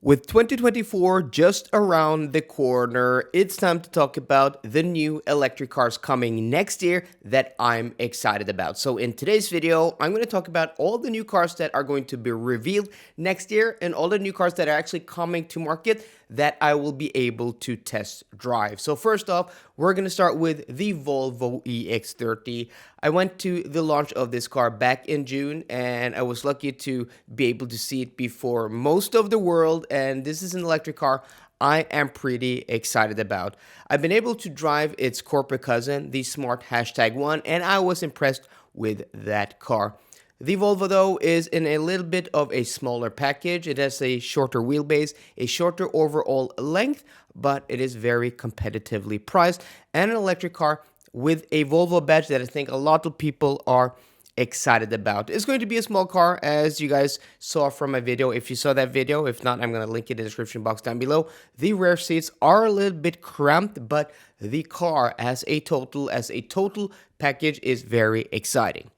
With 2024 just around the corner, it's time to talk about the new electric cars coming next year that I'm excited about. So in today's video, I'm going to talk about all the new cars that are going to be revealed next year and all the new cars that are actually coming to market that I will be able to test drive. So first off, we're going to start with the Volvo EX30. I went to the launch of this car back in June and I was lucky to be able to see it before most of the world, and this is an electric car I am pretty excited about. I've been able to drive its corporate cousin, the Smart #1, and I was impressed with that car. The Volvo, though, is in a little bit of a smaller package. It has a shorter wheelbase, a shorter overall length, but it is very competitively priced, and an electric car with a Volvo badge that I think a lot of people are excited about. It's going to be a small car, as you guys saw from my video. If you saw that video, if not, I'm going to link it in the description box down below. The rear seats are a little bit cramped, but the car as a total package is very exciting.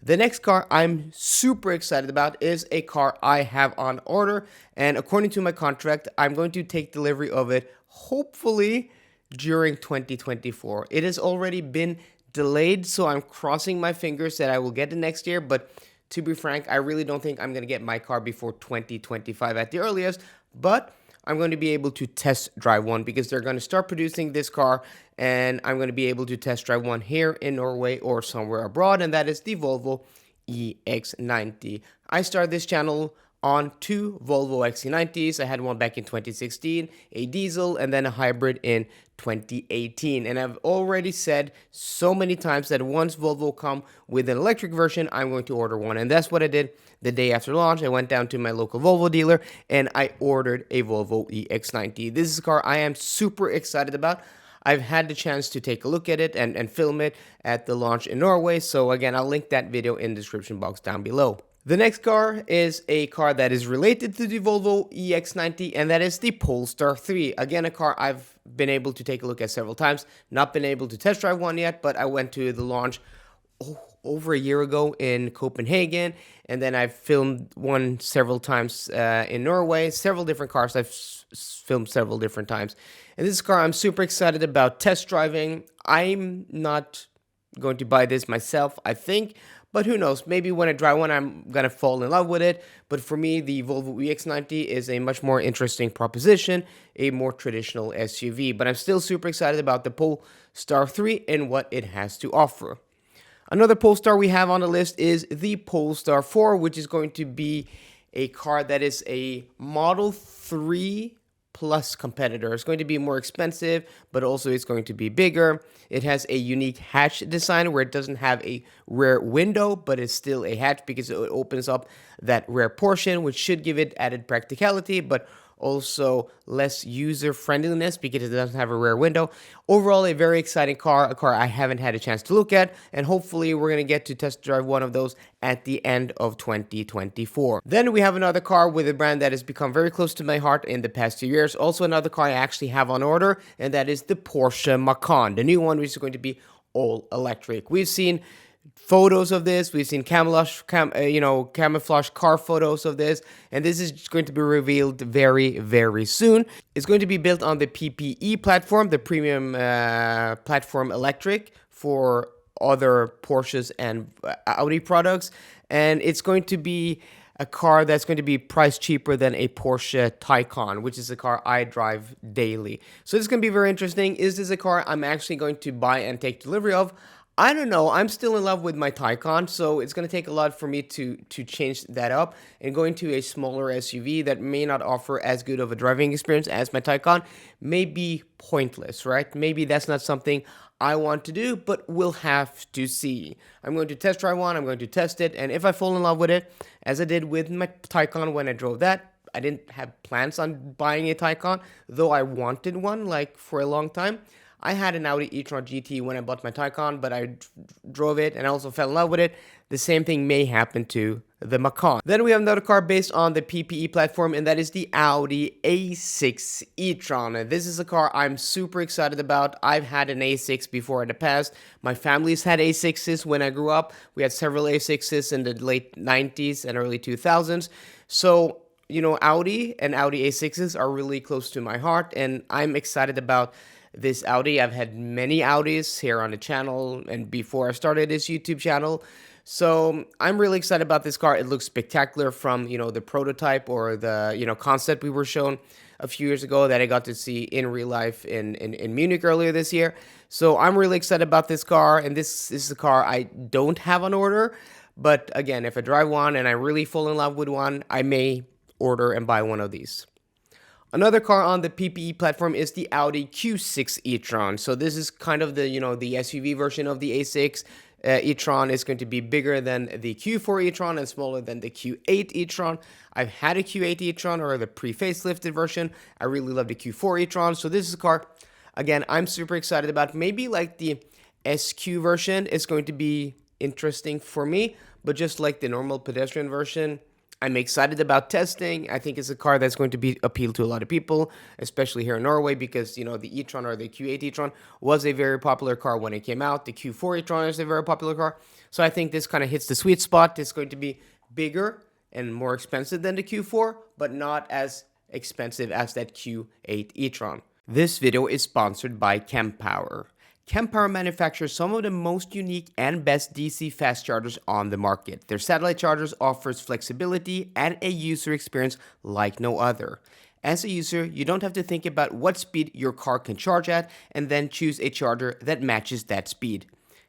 The next car I'm super excited about is a car I have on order, and according to my contract, I'm going to take delivery of it hopefully during 2024. It has already been delayed, so I'm crossing my fingers that I will get it next year, but to be frank, I really don't think I'm going to get my car before 2025 at the earliest, but I'm going to be able to test drive one because they're going to start producing this car, and I'm going to be able to test drive one here in Norway or somewhere abroad, and that is the Volvo EX90. I started this channel on two Volvo XC90s. I had one back in 2016, a diesel, and then a hybrid in 2018. And I've already said so many times that once Volvo come with an electric version, I'm going to order one. And that's what I did the day after launch. I went down to my local Volvo dealer and I ordered a Volvo EX90. This is a car I am super excited about. I've had the chance to take a look at it and film it at the launch in Norway. So again, I'll link that video in the description box down below. The next car is a car that is related to the Volvo EX90, and that is the Polestar 3. Again, a car I've been able to take a look at several times. Not been able to test drive one yet, but I went to the launch over a year ago in Copenhagen, and then I've filmed one several times in Norway. Several different cars I've filmed several different times. And this car I'm super excited about test driving. I'm not going to buy this myself, I think, but who knows, maybe when I drive one, I'm going to fall in love with it. But for me, the Volvo EX90 is a much more interesting proposition, a more traditional SUV. But I'm still super excited about the Polestar 3 and what it has to offer. Another Polestar we have on the list is the Polestar 4, which is going to be a car that is a Model 3 plus competitor. It's going to be more expensive, but also it's going to be bigger. It has a unique hatch design where it doesn't have a rear window, but it's still a hatch because it opens up that rear portion, which should give it added practicality, but also less user friendliness because it doesn't have a rear window. Overall, a very exciting car, a car I haven't had a chance to look at, and hopefully we're going to get to test drive one of those at the end of 2024. Then we have another car with a brand that has become very close to my heart in the past 2 years. Also another car I actually have on order, and that is the Porsche Macan, the new one, which is going to be all electric. We've seen photos of this, we've seen camouflage car photos of this, and this is going to be revealed very, very soon. It's going to be built on the PPE platform, the premium platform electric for other Porsches and Audi products, and it's going to be a car that's going to be priced cheaper than a Porsche Taycan, which is a car I drive daily. So this is going to be very interesting. Is this a car I'm actually going to buy and take delivery of? I don't know. I'm still in love with my Taycan, so it's going to take a lot for me to change that up. And going to a smaller SUV that may not offer as good of a driving experience as my Taycan may be pointless, right? Maybe that's not something I want to do, but we'll have to see. I'm going to test drive one, I'm going to test it, and if I fall in love with it, as I did with my Taycan when I drove that, I didn't have plans on buying a Taycan, though I wanted one like for a long time. I had an Audi E-Tron GT when I bought my Taycan, but I drove it and I also fell in love with it. The same thing may happen to the Macan. Then we have another car based on the PPE platform, and that is the Audi A6 E-Tron. This is a car I'm super excited about. I've had an A6 before in the past. My family's had A6s when I grew up. We had several A6s in the late 90s and early 2000s. So Audi and Audi A6s are really close to my heart, and I'm excited about this Audi. I've had many Audis here on the channel and before I started this YouTube channel. So I'm really excited about this car. It looks spectacular from, the prototype or the, concept we were shown a few years ago that I got to see in real life in Munich earlier this year. So I'm really excited about this car, and this is a car I don't have on order. But again, if I drive one and I really fall in love with one, I may order and buy one of these. Another car on the PPE platform is the Audi Q6 E-Tron. So this is kind of the, the SUV version of the A6 E-Tron. Is going to be bigger than the Q4 E-Tron and smaller than the Q8 E-Tron. I've had a Q8 E-Tron or the pre-facelifted version. I really love the Q4 E-Tron. So this is a car, again, I'm super excited about. Maybe like the SQ version is going to be interesting for me, but just like the normal pedestrian version, I'm excited about testing. I think it's a car that's going to be appeal to a lot of people, especially here in Norway, because the e-tron or the Q8 e-tron was a very popular car when it came out. The Q4 e-tron is a very popular car, so I think this kind of hits the sweet spot. It's going to be bigger and more expensive than the Q4, but not as expensive as that Q8 e-tron. This video is sponsored by Kempower. Kempower manufactures some of the most unique and best DC fast chargers on the market. Their satellite chargers offers flexibility and a user experience like no other. As a user, you don't have to think about what speed your car can charge at and then choose a charger that matches that speed.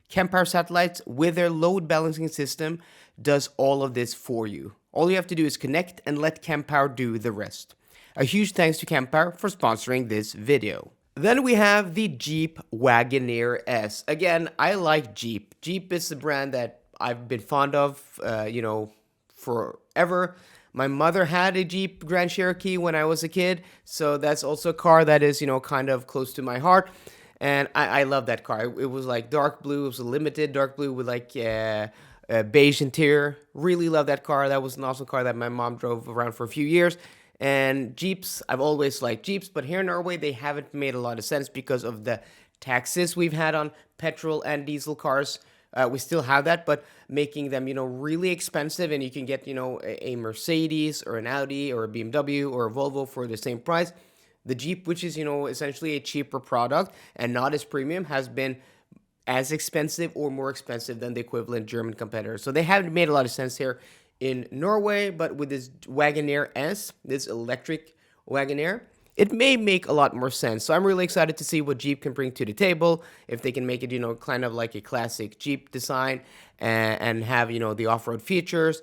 Kempower satellites with their load balancing system does all of this for you. All you have to do is connect and let Kempower do the rest. A huge thanks to Kempower for sponsoring this video. Then we have the Jeep Wagoneer S. Again, I like Jeep. Jeep is the brand that I've been fond of, forever. My mother had a Jeep Grand Cherokee when I was a kid, so that's also a car that is, kind of close to my heart. And I love that car. It was like dark blue. It was a limited dark blue with like a beige interior. Really love that car. That was an awesome car that my mom drove around for a few years. And Jeeps, I've always liked Jeeps, but here in Norway, they haven't made a lot of sense because of the taxes we've had on petrol and diesel cars. We still have that, but making them, really expensive, and you can get, a Mercedes or an Audi or a BMW or a Volvo for the same price. The Jeep, which is, essentially a cheaper product and not as premium, has been as expensive or more expensive than the equivalent German competitors. So they haven't made a lot of sense here in Norway, but with this Wagoneer S, this electric Wagoneer, it may make a lot more sense. So I'm really excited to see what Jeep can bring to the table, if they can make it, kind of like a classic Jeep design and have, the off-road features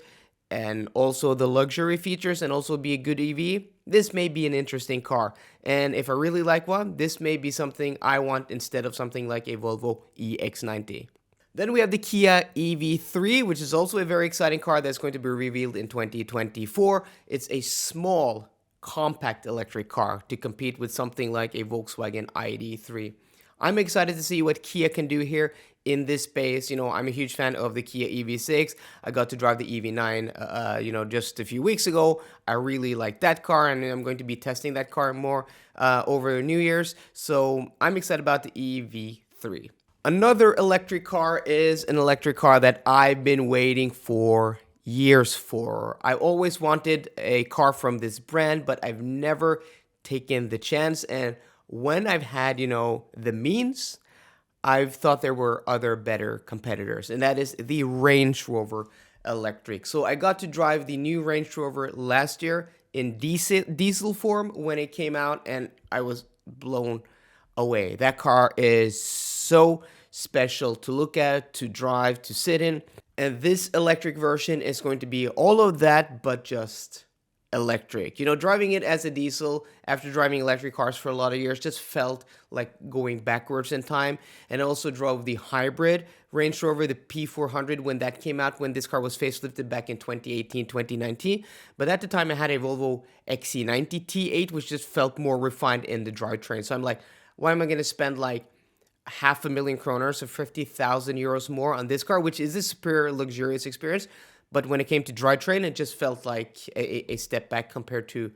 and also the luxury features and also be a good EV. This may be an interesting car. And if I really like one, this may be something I want instead of something like a Volvo EX90. Then we have the Kia EV3, which is also a very exciting car that's going to be revealed in 2024. It's a small, compact electric car to compete with something like a Volkswagen ID.3. I'm excited to see what Kia can do here in this space. I'm a huge fan of the Kia EV6. I got to drive the EV9, just a few weeks ago. I really like that car, and I'm going to be testing that car more over New Year's. So I'm excited about the EV3. Another electric car is an electric car that I've been waiting for years for. I always wanted a car from this brand, but I've never taken the chance. And when I've had, the means, I've thought there were other better competitors, and that is the Range Rover electric. So I got to drive the new Range Rover last year in diesel form when it came out, and I was blown away. That car is so special to look at, to drive, to sit in. And this electric version is going to be all of that, but just electric. Driving it as a diesel after driving electric cars for a lot of years just felt like going backwards in time. And I also drove the hybrid Range Rover, the P400, when that came out, when this car was facelifted back in 2018, 2019. But at the time, I had a Volvo XC90 T8, which just felt more refined in the drivetrain. So I'm like, why am I going to spend like 500,000 kroner, so 50,000 euros more on this car, which is a superior luxurious experience? But when it came to drivetrain, it just felt like a step back compared to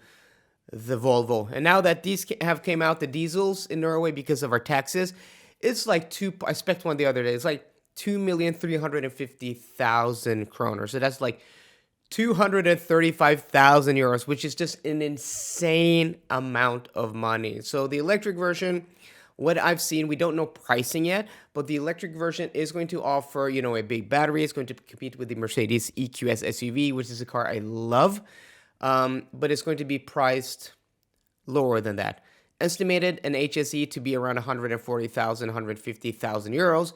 the Volvo. And now that these have came out, the diesels in Norway, because of our taxes, it's like I spec'd one the other day. It's like 2,350,000 kroner. So that's like 235,000 euros, which is just an insane amount of money. So the electric version, what I've seen, we don't know pricing yet, but the electric version is going to offer, a big battery. It's going to compete with the Mercedes EQS SUV, which is a car I love, but it's going to be priced lower than that. Estimated an HSE to be around 140,000, 150,000 euros.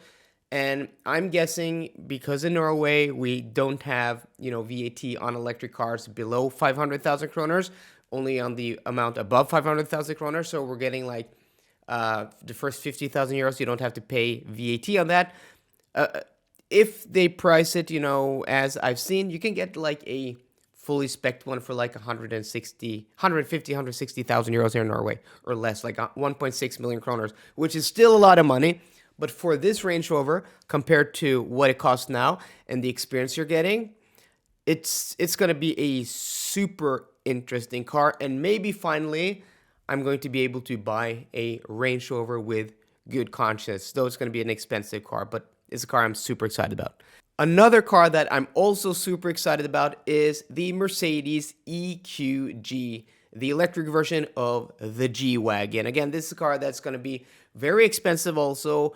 And I'm guessing because in Norway we don't have, VAT on electric cars below 500,000 kroners, only on the amount above 500,000 kroners. So we're getting like the first 50,000 euros, you don't have to pay VAT on that. If they price it, as I've seen, you can get like a fully spec'd one for like 160,000 euros here in Norway, or less, like 1.6 million kroners, which is still a lot of money. But for this Range Rover, compared to what it costs now and the experience you're getting, it's going to be a super interesting car. And maybe finally, I'm going to be able to buy a Range Rover with good conscience. Though it's going to be an expensive car, but it's a car I'm super excited about. Another car that I'm also super excited about is the Mercedes EQG, the electric version of the G-Wagon. Again, this is a car that's going to be very expensive also,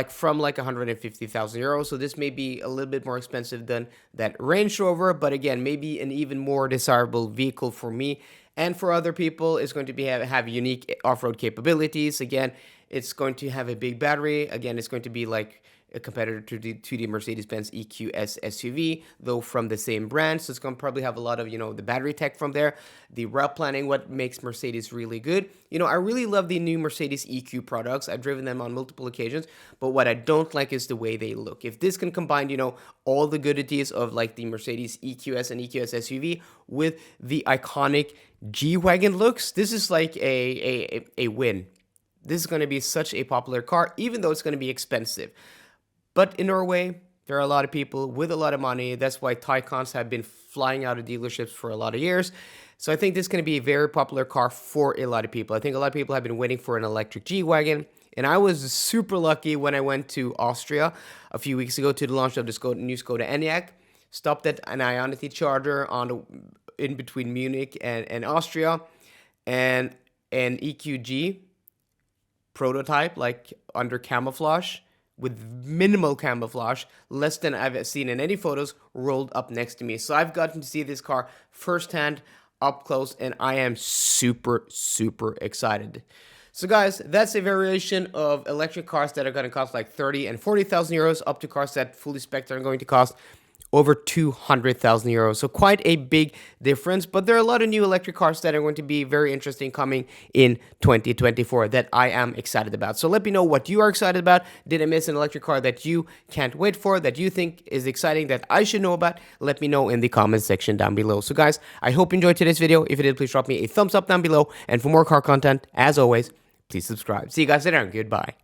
from 150,000 euros. So this may be a little bit more expensive than that Range Rover, but again, maybe an even more desirable vehicle for me. And for other people, it's going to have unique off-road capabilities. Again, it's going to have a big battery. Again, it's going to be like a competitor to the Mercedes-Benz EQS SUV, though from the same brand. So it's going to probably have a lot of, the battery tech from there, the route planning, what makes Mercedes really good. I really love the new Mercedes EQ products. I've driven them on multiple occasions, but what I don't like is the way they look. If this can combine, all the goodies of like the Mercedes EQS and EQS SUV with the iconic G-Wagon looks, this is like a win. This is going to be such a popular car, even though it's going to be expensive. But in Norway, there are a lot of people with a lot of money. That's why Taycans have been flying out of dealerships for a lot of years. So I think this is going to be a very popular car for a lot of people. I think a lot of people have been waiting for an electric G-Wagon. And I was super lucky when I went to Austria a few weeks ago to the launch of the new Skoda Enyaq. Stopped at an Ionity charger in between Munich and Austria. And an EQG prototype, like under camouflage, with minimal camouflage, less than I've seen in any photos, rolled up next to me. So I've gotten to see this car firsthand, up close, and I am super, super excited. So guys, that's a variation of electric cars that are going to cost like 30 and 40,000 euros, up to cars that fully spec'd are going to cost over 200,000 euros. So quite a big difference, but there are a lot of new electric cars that are going to be very interesting coming in 2024 that I am excited about. So let me know what you are excited about. Did I miss an electric car that you can't wait for, that you think is exciting, that I should know about? Let me know in the comments section down below. So guys, I hope you enjoyed today's video. If you did, please drop me a thumbs up down below. And for more car content, as always, please subscribe. See you guys later and goodbye.